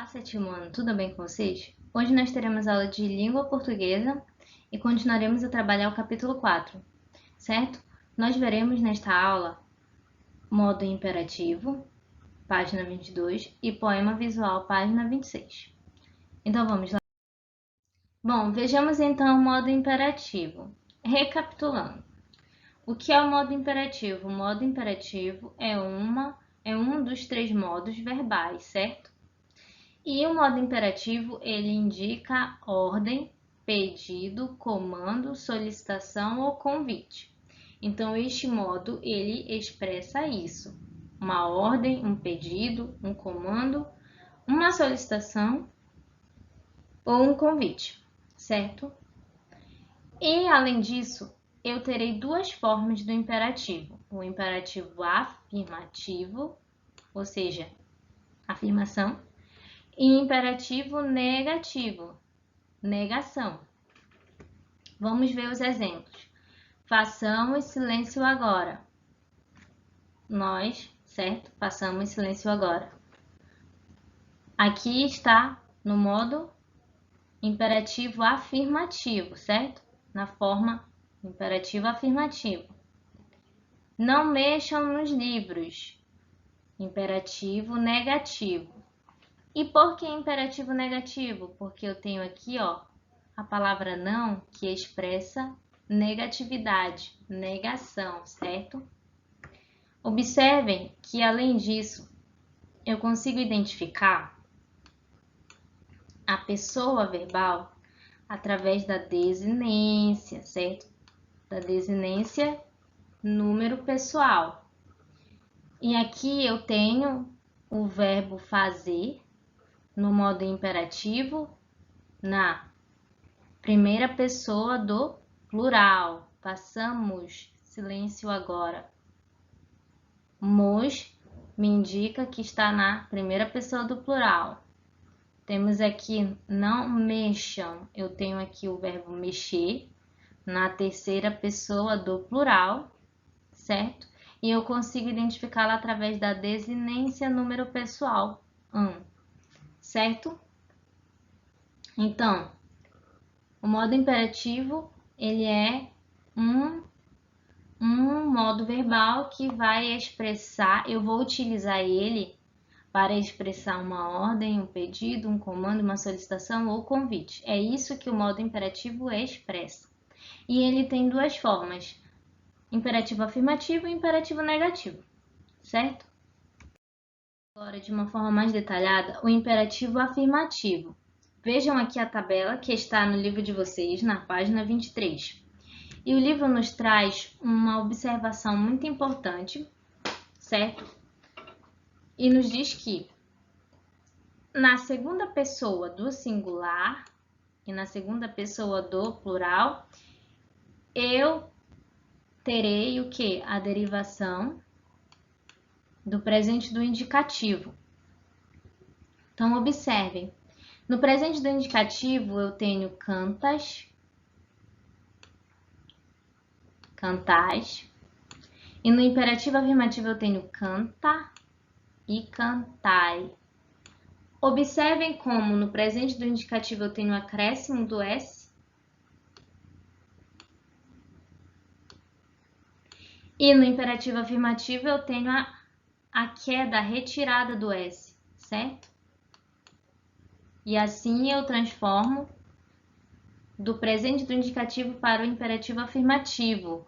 Olá, sétimo ano, tudo bem com vocês? Hoje nós teremos aula de língua portuguesa e continuaremos a trabalhar o capítulo 4, certo? Nós veremos nesta aula modo imperativo, página 22, e poema visual, página 26. Então vamos lá? Bom, vejamos então o modo imperativo. Recapitulando, o que é o modo imperativo? O modo imperativo é um dos três modos verbais, certo? E o modo imperativo, ele indica ordem, pedido, comando, solicitação ou convite. Então, este modo, ele expressa isso. Uma ordem, um pedido, um comando, uma solicitação ou um convite, certo? E, além disso, eu terei duas formas do imperativo. O imperativo afirmativo, ou seja, afirmação, e imperativo negativo, negação. Vamos ver os exemplos. Façamos silêncio agora. Nós, certo? Façamos silêncio agora. Aqui está no modo imperativo afirmativo, certo? Na forma imperativo afirmativo. Não mexam nos livros. Imperativo negativo. E por que imperativo negativo? Porque eu tenho aqui, ó, a palavra não, que expressa negatividade, negação, certo? Observem que, além disso, eu consigo identificar a pessoa verbal através da desinência, certo? Da desinência número pessoal. E aqui eu tenho o verbo fazer no modo imperativo na primeira pessoa do plural. Passamos silêncio agora. Mos me indica que está na primeira pessoa do plural. Temos aqui não mexam. Eu tenho aqui o verbo mexer na terceira pessoa do plural, certo? E eu consigo identificá-la através da desinência número pessoal, certo? Então, o modo imperativo, ele é um modo verbal que vai expressar, eu vou utilizar ele para expressar uma ordem, um pedido, um comando, uma solicitação ou convite. É isso que o modo imperativo expressa. E ele tem duas formas, imperativo afirmativo e imperativo negativo, certo? Agora, de uma forma mais detalhada, o imperativo afirmativo. Vejam aqui a tabela que está no livro de vocês, na página 23. E o livro nos traz uma observação muito importante, certo? E nos diz que na segunda pessoa do singular e na segunda pessoa do plural, eu terei o que? A derivação do presente do indicativo. Então, observem. No presente do indicativo, eu tenho cantas, cantais. E no imperativo afirmativo, eu tenho canta e cantai. Observem como no presente do indicativo eu tenho o acréscimo do S. E no imperativo afirmativo eu tenho a queda, a retirada do S, certo? E assim eu transformo do presente do indicativo para o imperativo afirmativo,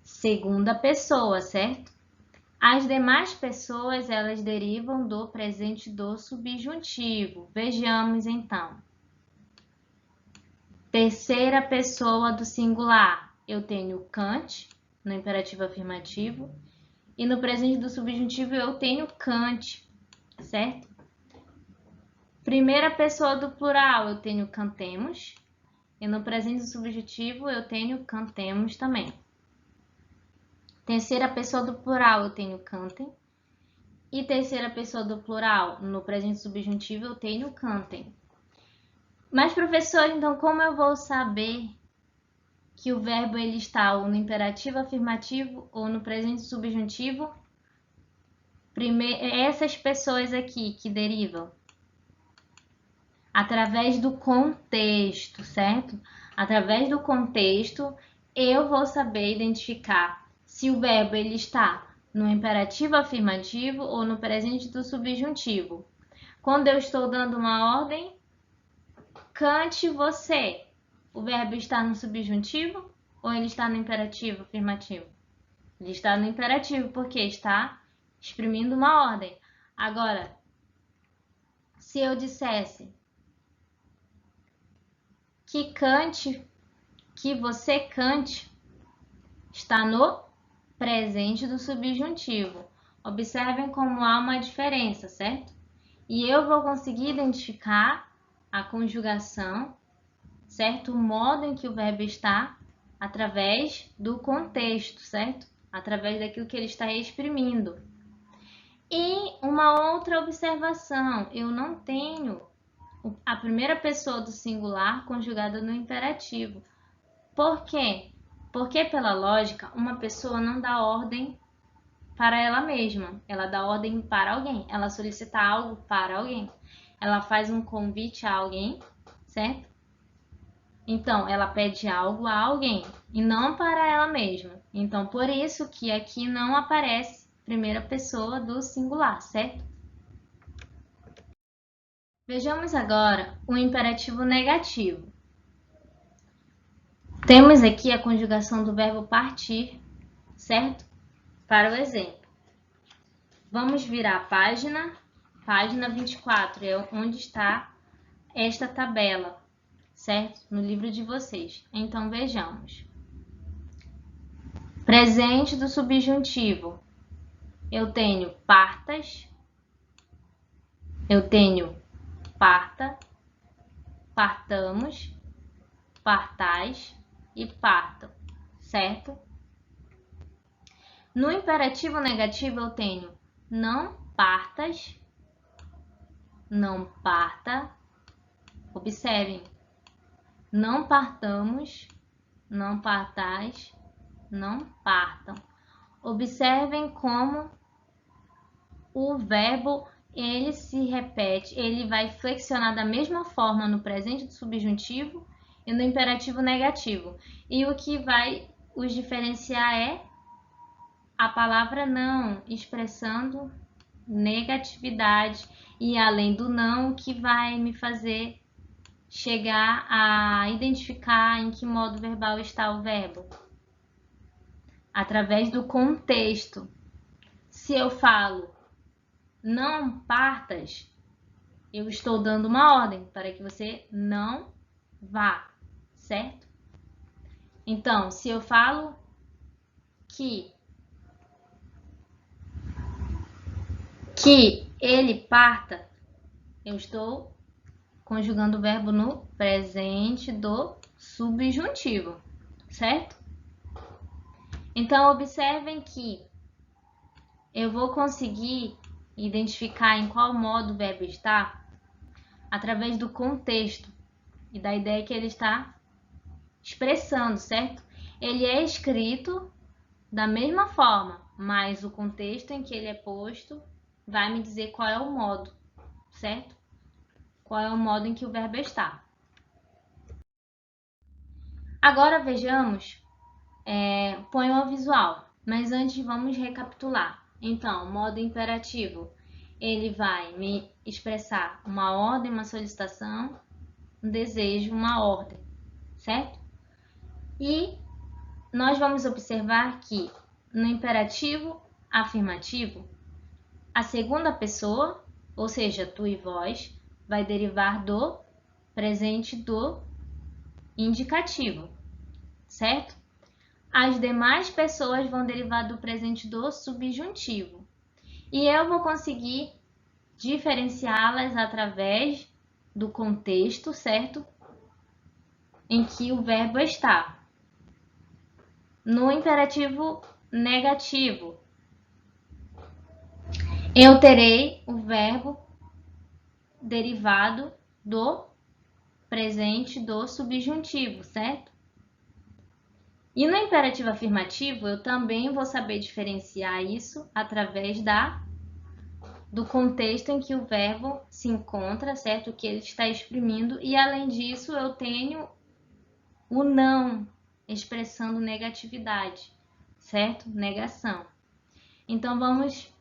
segunda pessoa, certo? As demais pessoas, elas derivam do presente do subjuntivo. Vejamos então. Terceira pessoa do singular, eu tenho cante, no imperativo afirmativo, e no presente do subjuntivo eu tenho cante, certo? Primeira pessoa do plural, eu tenho cantemos, e no presente do subjuntivo eu tenho cantemos também. Terceira pessoa do plural, eu tenho cantem. E terceira pessoa do plural, no presente subjuntivo, eu tenho cantem. Mas, professor, então como eu vou saber que o verbo ele está ou no imperativo afirmativo ou no presente subjuntivo? Essas pessoas aqui que derivam. através do contexto, certo? Através do contexto, eu vou saber identificar se o verbo ele está no imperativo afirmativo ou no presente do subjuntivo. Quando eu estou dando uma ordem, cante você. O verbo está no subjuntivo ou ele está no imperativo afirmativo? Ele está no imperativo porque está exprimindo uma ordem. Agora, se eu dissesse que cante, que você cante, está no presente do subjuntivo. Observem como há uma diferença, certo? E eu vou conseguir identificar a conjugação, certo? O modo em que o verbo está através do contexto, certo? Através daquilo que ele está exprimindo. E uma outra observação, eu não tenho a primeira pessoa do singular conjugada no imperativo. Por quê? Porque, pela lógica, uma pessoa não dá ordem para ela mesma, ela dá ordem para alguém, ela solicita algo para alguém, ela faz um convite a alguém, certo? Então, ela pede algo a alguém e não para ela mesma. Então, por isso que aqui não aparece primeira pessoa do singular, certo? Vejamos agora o imperativo negativo. Temos aqui a conjugação do verbo partir, certo? Para o exemplo. Vamos virar a página 24, é onde está esta tabela, certo? No livro de vocês. Então, vejamos. Presente do subjuntivo. Eu tenho partas, eu tenho parta, partamos, partais e partam, certo? No imperativo negativo eu tenho não partas, não parta, observem, não partamos, não partais, não partam. Observem como o verbo ele se repete, ele vai flexionar da mesma forma no presente do subjuntivo e no imperativo negativo. E o que vai os diferenciar é a palavra não, expressando negatividade, e além do não, o que vai me fazer chegar a identificar em que modo verbal está o verbo? Através do contexto. Se eu falo não partas, eu estou dando uma ordem para que você não vá, certo? Então, se eu falo que ele parta, eu estou conjugando o verbo no presente do subjuntivo, certo? Então, observem que eu vou conseguir identificar em qual modo o verbo está através do contexto e da ideia que ele está expressando, certo? Ele é escrito da mesma forma, mas o contexto em que ele é posto vai me dizer qual é o modo, certo? Qual é o modo em que o verbo está. Agora vejamos, poema visual, mas antes vamos recapitular. Então, modo imperativo, ele vai me expressar uma ordem, uma solicitação, um desejo, uma ordem, certo? E nós vamos observar que no imperativo afirmativo, a segunda pessoa, ou seja, tu e vós, vai derivar do presente do indicativo, certo? As demais pessoas vão derivar do presente do subjuntivo. E eu vou conseguir diferenciá-las através do contexto, certo? Em que o verbo está. No imperativo negativo, eu terei o verbo derivado do presente do subjuntivo, certo? E no imperativo afirmativo, eu também vou saber diferenciar isso através da do contexto em que o verbo se encontra, certo? O que ele está exprimindo. E além disso, eu tenho o não, expressando negatividade, certo? Negação. Então, vamos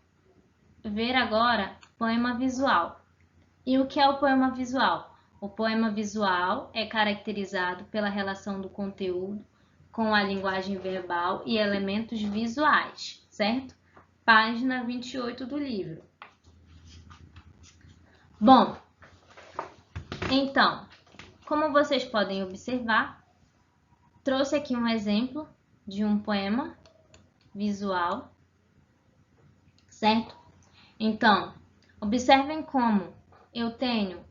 ver agora poema visual. E o que é o poema visual? O poema visual é caracterizado pela relação do conteúdo com a linguagem verbal e elementos visuais, certo? Página 28 do livro. Bom, então, como vocês podem observar, trouxe aqui um exemplo de um poema visual, certo? Então, observem como eu tenho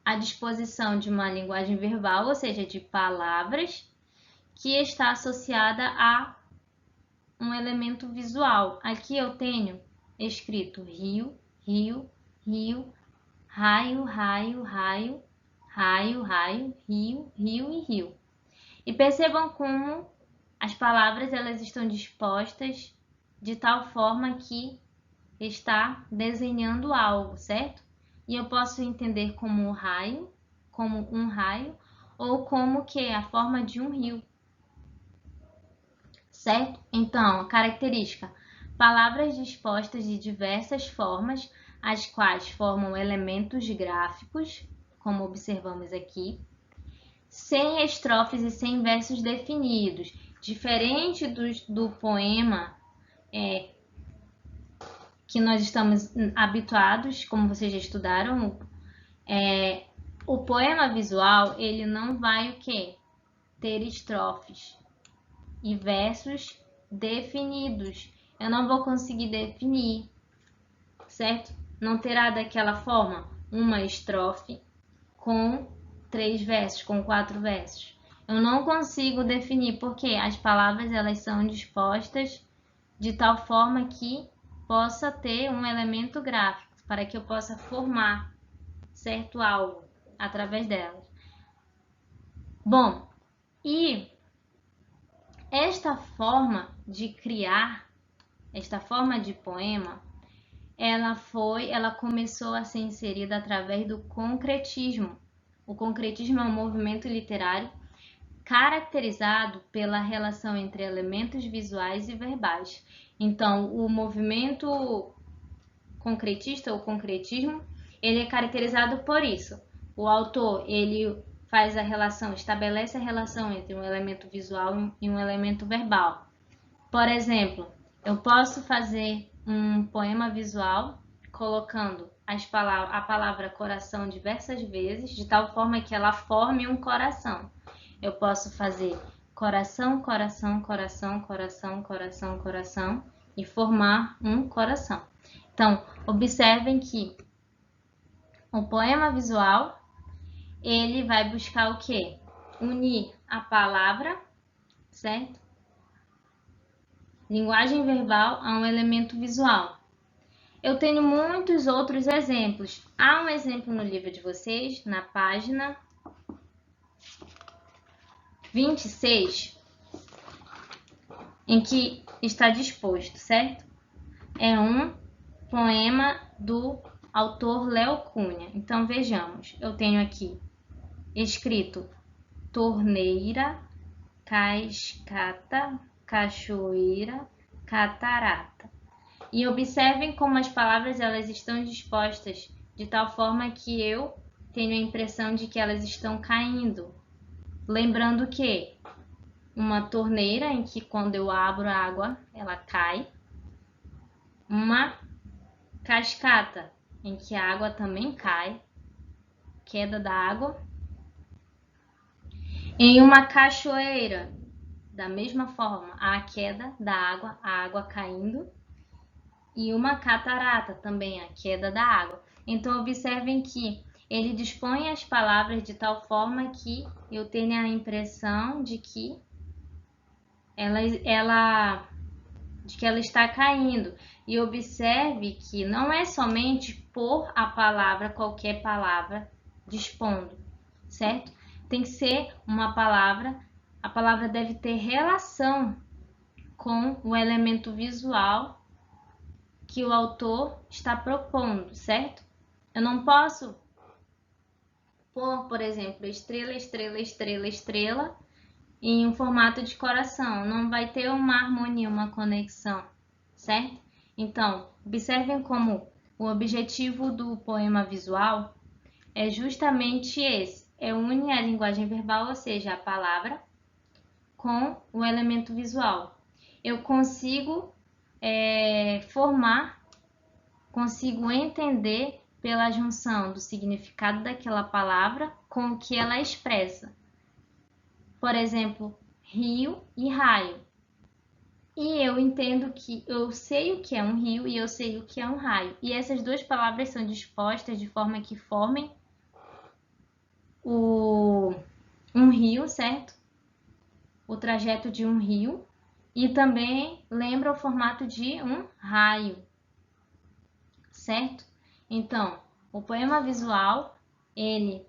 a disposição de uma linguagem verbal, ou seja, de palavras, que está associada a um elemento visual. Aqui eu tenho escrito rio, rio, rio, raio, raio, raio, raio, raio, rio, rio e rio. E percebam como as palavras elas estão dispostas de tal forma que está desenhando algo, certo? E eu posso entender como um raio, ou como que é a forma de um rio, certo? Então, a característica: palavras dispostas de diversas formas, as quais formam elementos gráficos, como observamos aqui, sem estrofes e sem versos definidos, diferente do poema que nós estamos habituados, como vocês já estudaram. O poema visual, ele não vai o quê? Ter estrofes e versos definidos. Eu não vou conseguir definir, certo? Não terá daquela forma uma estrofe com 3 versos, com 4 versos. Eu não consigo definir porque as palavras elas são dispostas de tal forma que possa ter um elemento gráfico, para que eu possa formar certo algo através delas. Bom, e esta forma de criar, esta forma de poema, ela começou a ser inserida através do concretismo. O concretismo é um movimento literário caracterizado pela relação entre elementos visuais e verbais. Então, o movimento concretista, ou concretismo, ele é caracterizado por isso. O autor, ele faz a relação, estabelece a relação entre um elemento visual e um elemento verbal. Por exemplo, eu posso fazer um poema visual colocando a palavra coração diversas vezes, de tal forma que ela forme um coração. Eu posso fazer coração, coração, coração, coração, coração, coração e formar um coração. Então, observem que o poema visual, ele vai buscar o quê? Unir a palavra, certo? Linguagem verbal a um elemento visual. Eu tenho muitos outros exemplos. Há um exemplo no livro de vocês, na página 26, em que está disposto, certo? É um poema do autor Léo Cunha. Então, vejamos. Eu tenho aqui escrito torneira, cascata, cachoeira, catarata. E observem como as palavras elas estão dispostas de tal forma que eu tenho a impressão de que elas estão caindo. Lembrando que uma torneira em que quando eu abro a água ela cai, uma cascata em que a água também cai, queda da água, em uma cachoeira, da mesma forma, a queda da água, a água caindo, e uma catarata também, a queda da água. Então, observem que ele dispõe as palavras de tal forma que eu tenha a impressão de que ela está caindo. E observe que não é somente por a palavra, qualquer palavra, dispondo, certo? Tem que ser uma palavra, a palavra deve ter relação com o elemento visual que o autor está propondo, certo? Eu não posso pôr, por exemplo, estrela, estrela, estrela, estrela em um formato de coração. Não vai ter uma harmonia, uma conexão, certo? Então, observem como o objetivo do poema visual é justamente esse. É unir a linguagem verbal, ou seja, a palavra, com o elemento visual. Eu consigo consigo entender pela junção do significado daquela palavra com o que ela expressa. Por exemplo, rio e raio. E eu entendo que eu sei o que é um rio e eu sei o que é um raio. E essas duas palavras são dispostas de forma que formem um rio, certo? O trajeto de um rio. E também lembra o formato de um raio, certo? Então, o poema visual, ele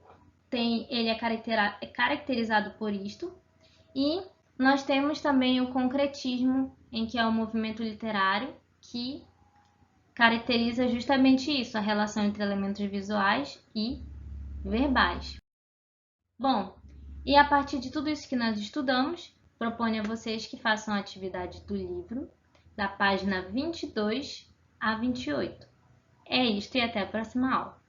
é caracterizado por isto, e nós temos também o concretismo, em que é o movimento literário, que caracteriza justamente isso, a relação entre elementos visuais e verbais. Bom, e a partir de tudo isso que nós estudamos, proponho a vocês que façam a atividade do livro, da página 22 a 28. É isto e até a próxima aula.